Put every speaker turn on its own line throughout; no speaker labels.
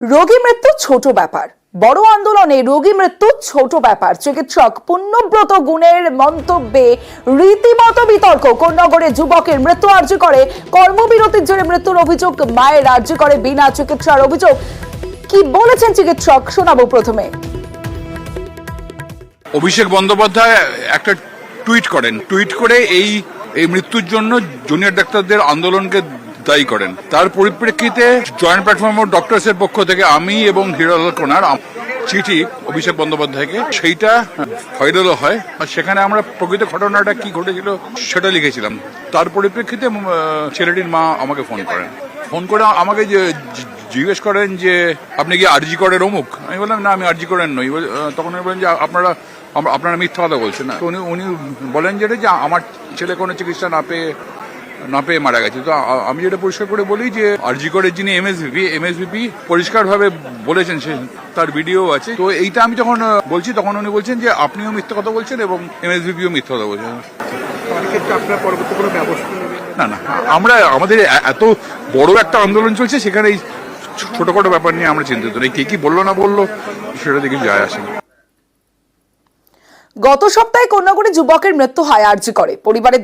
রোগী মৃত্যু ছোট ব্যাপার, বড় আন্দোলনে রোগী মৃত্যু ছোট ব্যাপার। চিকিৎসক পুণ্যব্রত গুণের মন্তব্যে রীতিমতো বিতর্ক। কোন্নগরে যুবকের মৃত্যু আর্জি করে কর্মবিরতির জেরে মৃত্যুর অভিযোগ মায়ের, আর্জি করে বিনা চিকিৎসার অভিযোগ। কি বলেছেন চিকিৎসক শোনাবো প্রথমে।
অভিষেক বন্দ্যোপাধ্যায় একটা টুইট করেন, টুইট করে এই মৃত্যুর জন্য জুনিয়র ডাক্তারদের আন্দোলনকে দায়ী করেন। তার পরিপ্রেক্ষিতে জয়েন্ট প্ল্যাটফর্ম অফ ডক্টরসের পক্ষ থেকে আমি এবং হিরালাল কোনার চিঠি অভিষেক বন্দ্যোপাধ্যায়কে, সেইটা ভাইরালও হয়। আর সেখানে আমরা প্রকৃত ঘটনাটা কি ঘটেছিল সেটা লিখেছিলাম। তার পরিপ্রেক্ষিতে ছেলেটির মা আমাকে ফোন করে আমাকে জিজ্ঞেস করেন যে আপনি কি আরজি করেন অমুক। আমি বললাম না, আমি আরজি করেন নই। তখন আমি বলেন যে আপনারা মিথ্যা কথা বলছেন না। তো উনি বলেন যে আমার ছেলে কোনো চিকিৎসা না পেয়ে মারা গেছে। তো আমি যেটা পরিষ্কার করে বলি যে আরজি করে যিনি এমএসভিপি পরিষ্কারভাবে বলেছেন, সে তার ভিডিও আছে। তো এইটা আমি যখন বলছি তখন উনি বলছেন যে আপনিও মিথ্যা কথা বলছেন এবং এমএসভিপিও মিথ্যা কথা বলছেন। না, আমরা আমাদের এত বড় একটা আন্দোলন চলছে, সেখানে এই ছোটখাটো ব্যাপার নিয়ে আমরা চিন্তিত নেই। কে কি বললো না বললো সেটা দেখে যায় আসে।
গত সপ্তাহে কোন্নগরে যুবকের মৃত্যু হয় আর্জি করে পরিবারের।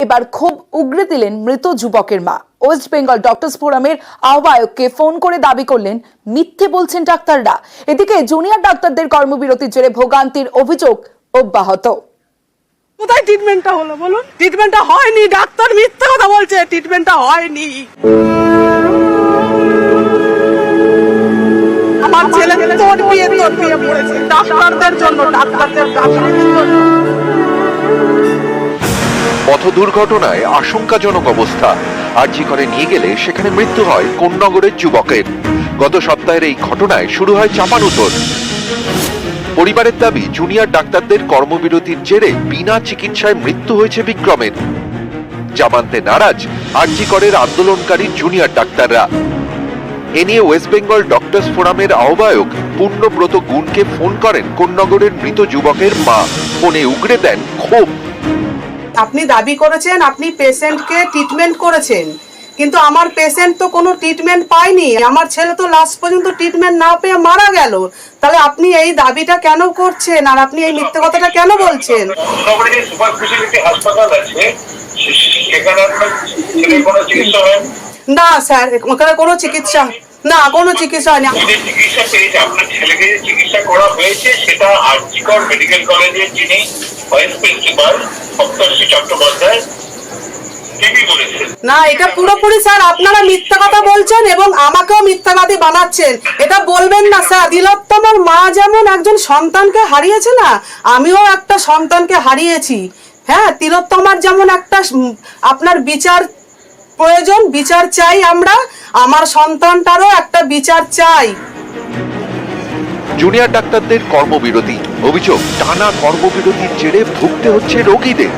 এবার ক্ষোভ উগরে দিলেন মৃত যুবকের মা। ওয়েস্ট বেঙ্গল ডক্টরস ফোরামের আহ্বায়ককে ফোন করে দাবি করলেন মিথ্যে বলছেন ডাক্তাররা। এদিকে জুনিয়র ডাক্তারদের কর্মবিরতির জেরে ভোগান্তির অভিযোগ অব্যাহত।
কোথায় ট্রিটমেন্টটা হলো বলুন? ট্রিটমেন্টটা হয়নি, ডাক্তার মিথ্যে কথা বলছে, ট্রিটমেন্টটা হয়নি। আমার ছেলে তোর বিয়ে পড়েছে ডাক্তারদের জন্য, ডাক্তারদের গাফিলতির জন্য।
পথ দুর্ঘটনায় আশঙ্কাজনক অবস্থা। আরজি করে নিয়ে গেলে সেখানে মৃত্যু হয় কোন্নগরের যুবকের। গত সপ্তাহের এই ঘটনায় শুরু হয় চাপানুতর। পরিবারের দাবি জুনিয়র ডাক্তারদের কর্মবিরতির জেরে বিনা চিকিৎসায় মৃত্যু হয়েছে বিক্রমের। যা মানতে নারাজ আরজি করের আন্দোলনকারী জুনিয়র ডাক্তাররা। এ নিয়ে ওয়েস্ট বেঙ্গল ডক্টরস ফোরামের আহ্বায়ক পুণ্যব্রত গুণকে ফোন করেন কোন্নগরের মৃত যুবকের মা। ফোনে উগরে দেন ক্ষোভ।
আপনি দাবি করেছেন আপনি পেশেন্টকে ট্রিটমেন্ট করেছেন, কিন্তু আমার পেশেন্ট তো কোনো ট্রিটমেন্ট পায়নি। আমার ছেলে তো লাস্ট পর্যন্ত ট্রিটমেন্ট না পেয়ে মারা গেল। তাহলে আপনি এই দাবিটা কেন করছেন আর আপনি এই মিথ্যে কথাটা কেন বলছেন? না স্যার, ওখানে কোনো চিকিৎসা না, কোনো চিকিৎসা হয়নি।
চিকিৎসা পেয়েছে আপনার ছেলেকে, যে চিকিৎসা করা হয়েছে সেটা আরজি কর মেডিকেল কলেজের যিনি ভাইস প্রিন্সিপাল সপ্তর্ষি চট্টোপাধ্যায় তিনি বলেছেন।
না, এটা পুরোপুরি স্যার আপনারা মিথ্যা কথা বলছেন এবং আমাকেও মিথ্যাবাদী বানাচ্ছেন। এটা বলবেন না স্যার। তিলোত্তমার মা যেমন একজন সন্তানকে হারিয়েছে, না আমিও একটা সন্তানকে হারিয়েছি। হ্যাঁ, তিলোত্তমার যেমন একটা আপনার বিচার প্রয়োজন, বিচার চাই আমরা, আমার সন্তানটারও একটা বিচার চাই।
জুনিয়র ডাক্তারদের কর্মবিরতি, অভিযোগ টানা কর্মবিরতির জেরে ভুগতে হচ্ছে রোগীদের।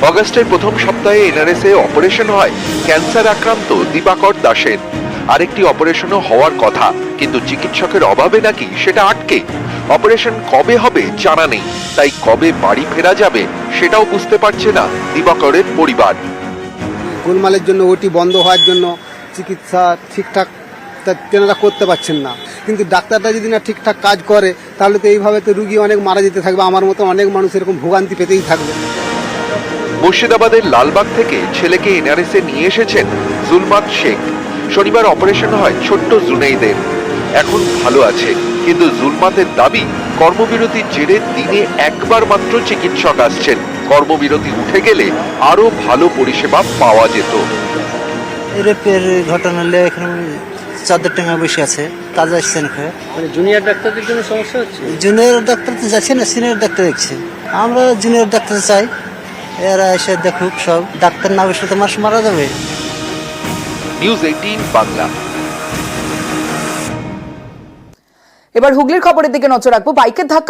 অগাস্টের প্রথম সপ্তাহে এনআরএসে অপারেশন হয় ক্যান্সার আক্রান্ত দিবাকর দাসের। আরেকটি অপারেশনও হওয়ার কথা, কিন্তু চিকিৎসকের অভাবে নাকি সেটা আটকে। অপারেশন কবে হবে জানা নেই, তাই কবে বাড়ি ফেরা যাবে সেটাও বুঝতে পারছে না দিবাকরের পরিবার।
গোলমালের জন্য ওটি বন্ধ হওয়ার জন্য চিকিৎসা ঠিকঠাক তেনারা করতে পারছেন না। কিন্তু ডাক্তাররা যদি না ঠিকঠাক কাজ করে তাহলে তো এইভাবে তো রুগী অনেক মারা যেতে থাকবে। আমার মতো অনেক মানুষ এরকম ভোগান্তি পেতেই থাকবে।
মুর্শিদাবাদের লালবাগ থেকে ছেলেকে এনআরএসে নিয়ে এসেছেন জুলমাত শেখ। শনিবার অপারেশন হয় ছোট্ট জুনাইদের। এখন ভালো আছে, কিন্তু জুলমাতের দাবি কর্মবিরতির জেরে দিনে একবার মাত্র চিকিৎসক আসছেন। কর্মবিরতি উঠে গেলে আরো ভালো পরিষেবা পাওয়া যেত।
রেপের ঘটনা হলে এখানে চাদর টেঙা বসে আছে, কাজ আসছেন।
জুনিয়র ডাক্তারদের জন্য সমস্যা হচ্ছে।
জুনিয়র ডাক্তার তো যাচ্ছে না, সিনিয়র ডাক্তার দেখছে। আমরা জুনিয়র ডাক্তার চাই, এরা এসে দেখুক। সব ডাক্তার না বসলে তো মানুষ মারা যাবে।
নিউজ 18 বাংলা।
এবার হুগলির খবরের দিকে নজর রাখবো। বাইকের ধাক্কা